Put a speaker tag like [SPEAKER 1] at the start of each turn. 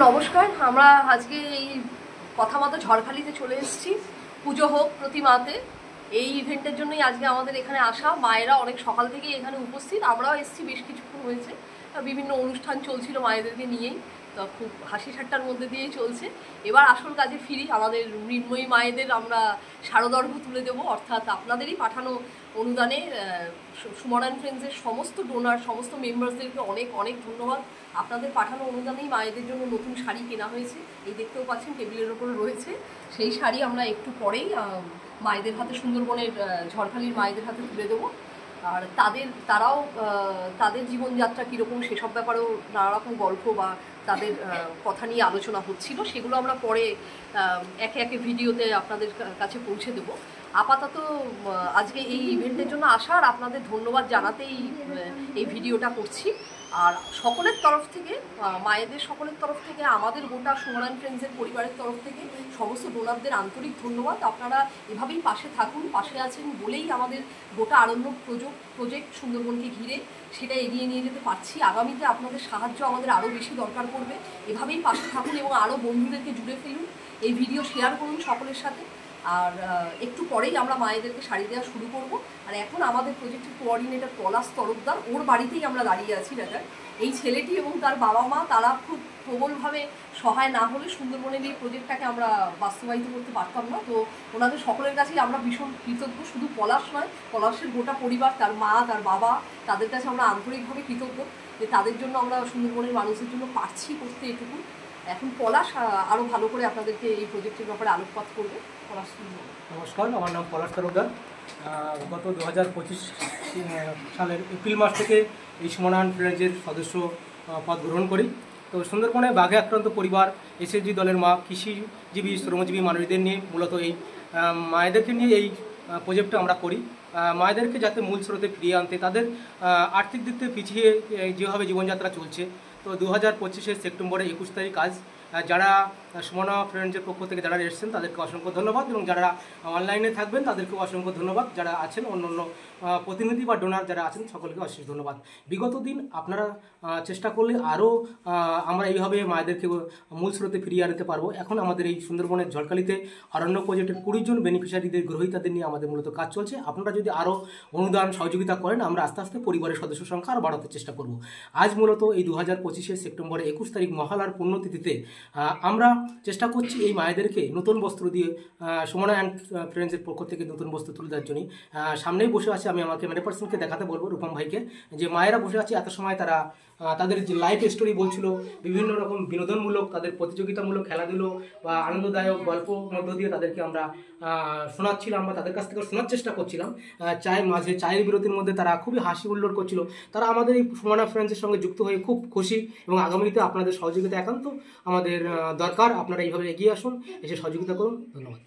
[SPEAKER 1] নমস্কার। আমরা আজকে এই কথা মতো ঝড়খালিতে চলে এসেছি। পুজো হোক প্রতিমাতে, এই ইভেন্টের জন্যই আজকে আমাদের এখানে আসা। মায়েরা অনেক সকাল থেকেই এখানে উপস্থিত, আমরাও এসেছি, বেশ কিছুক্ষণ হয়েছে। বিভিন্ন অনুষ্ঠান চলছিল মায়েদেরকে নিয়েই, তো খুব হাসি ঠাট্টার মধ্যে দিয়েই চলছে। এবার আসল কাজে ফিরি। আমাদের মৃন্ময়ী মায়েদের আমরা শারদর্ঘ তুলে দেবো, অর্থাৎ আপনাদেরই পাঠানো অনুদানে সুমন অ্যান্ড ফ্রেন্ডসের সমস্ত ডোনার, সমস্ত মেম্বার্সদেরকে অনেক অনেক ধন্যবাদ। আপনাদের পাঠানো অনুদানেই মায়েদের জন্য নতুন শাড়ি কেনা হয়েছে। এই দেখতেও পাচ্ছেন টেবিলের ওপর রয়েছে। সেই শাড়ি আমরা একটু পরেই মায়েদের হাতে, সুন্দরবনের ঝড়খালির মায়েদের হাতে তুলে দেবো। আর তারাও তাদের জীবনযাত্রা কীরকম সেসব ব্যাপারেও নানা রকম গল্প বা তাদের কথা নিয়ে আলোচনা হচ্ছিল, সেগুলো আমরা পরে একে একে ভিডিওতে আপনাদের কাছে পৌঁছে দেবো। আপাতত আজকে এই ইভেন্টের জন্য আসা আর আপনাদের ধন্যবাদ জানাতেই এই ভিডিওটা করছি। আর সকলের তরফ থেকে, মায়েদের সকলের তরফ থেকে, আমাদের গোটা সুমন অ্যান্ড ফ্রেন্ডসের পরিবারের তরফ থেকে সমস্ত ডোনারদের আন্তরিক ধন্যবাদ। আপনারা এভাবেই পাশে থাকুন, পাশে আছেন বলেই আমাদের গোটা আরণ্যক প্রজেক্ট সুন্দরবনকে ঘিরে সেটা এগিয়ে নিয়ে যেতে পারছি। আগামীতে আপনাদের সাহায্য আমাদের আরও বেশি দরকার পড়বে। এভাবেই পাশে থাকুন এবং আরও বন্ধুদেরকে জুড়ে ফেলুন, এই ভিডিও শেয়ার করুন সকলের সাথে। আর একটু পরেই আমরা মায়েদেরকে শাড়ি দেওয়া শুরু করব। আর এখন আমাদের প্রজেক্টের কোঅর্ডিনেটর পলাশ তরফদার, ওর বাড়িতেই আমরা দাঁড়িয়ে আছি। দাদা, এই ছেলেটি এবং তার বাবা মা, তারা খুব প্রবলভাবে সহায় না হলে সুন্দরবনের এই প্রজেক্টটাকে আমরা বাস্তবায়িত করতে পারতাম না। তো ওনাদের সকলের কাছেই আমরা ভীষণ কৃতজ্ঞ। শুধু পলাশ নয়, পলাশের গোটা পরিবার, তার মা, তার বাবা, তাদের কাছে আমরা আন্তরিকভাবে কৃতজ্ঞ যে তাদের জন্য আমরা সুন্দরবনের মানুষের জন্য পারছি করতে এটুকু। এখন পলাশ আরও ভালো করে আপনাদেরকে এই প্রজেক্টের ব্যাপারে আলোকপাত করবে। পলাশ,
[SPEAKER 2] নমস্কার, আমার নাম পলাশ তরফদার। গত 2025 সালের এপ্রিল মাস থেকে এই সুমন অ্যান্ড ফ্রেন্ডসের সদস্য পদ গ্রহণ করি। তো সুন্দরবনে বাঘে আক্রান্ত পরিবার, এসএসজি দলের মা, কৃষিজীবী, শ্রমজীবী মানুষদের নিয়ে মূলত এই মায়েদেরকে নিয়ে এই প্রজেক্টটা আমরা করি। মায়েদেরকে যাতে মূল স্রোতে ফিরিয়ে আনতে, তাদের আর্থিক দিক থেকে পিছিয়ে যেভাবে জীবনযাত্রা চলছে, তো 2025 সেপ্টেম্বরে 21 তারিখ আজ যারা সুমন ফ্রেন্ডসের পক্ষ থেকে যারা এসেছেন তাদেরকে অসংখ্য ধন্যবাদ, এবং যারা অনলাইনে থাকবেন তাদেরকেও অসংখ্য ধন্যবাদ। যারা আছেন অন্য অন্য প্রতিনিধি বা ডোনার যারা আছেন সকলকে অশেষ ধন্যবাদ। বিগত দিন আপনারা চেষ্টা করলে আরও আমরা এইভাবে মায়েদেরকে মূল স্রোতে ফিরিয়ে আনতে পারবো। এখন আমাদের এই সুন্দরবনের ঝড়খালিতে অরণ্য প্রজেক্টের 20 জন বেনিফিশিয়ারিদের, গ্রহীতাদের নিয়ে আমাদের মূলত কাজ চলছে। আপনারা যদি আরও অনুদান সহযোগিতা করেন, আমরা আস্তে আস্তে পরিবারের সদস্য সংখ্যা আরও বাড়াতে চেষ্টা করব। আজ মূলত এই 2025 সেপ্টেম্বরে 21 তারিখ মহালয়ার পুণ্যতিথিতে আমরা চেষ্টা করছি এই মায়েদেরকে নতুন বস্ত্র দিয়ে, সুমন অ্যান্ড ফ্রেন্ডসের পক্ষ থেকে নতুন বস্ত্র তুলে দেওয়ার জন্য। সামনেই বসে আছে, আমি আমার ক্যামেরা পার্সনকে দেখাতে বলবো, রূপম ভাইকে, যে মায়েরা বসে আছে। এত সময় তারা তাদের যে লাইফ স্টোরি বলছিল, বিভিন্ন রকম বিনোদনমূলক, তাদের প্রতিযোগিতামূলক খেলাধুলো বা আনন্দদায়ক গল্প মধ্য দিয়ে তাদেরকে আমরা শোনাচ্ছিলাম বা তাদের কাছ থেকে শোনার চেষ্টা করছিলাম। চায়ের বিরতির মধ্যে তারা খুবই হাসি হুল্লোড় করছিল। তারা আমাদের এই সুমন অ্যান্ড ফ্রেন্ডসের সঙ্গে যুক্ত হয়ে খুব খুশি, এবং আগামীতে আপনাদের সহযোগিতা একান্ত আমাদের দরকার। আপনারা এইভাবে এগিয়ে আসুন, এসে সহযোগিতা করুন। ধন্যবাদ।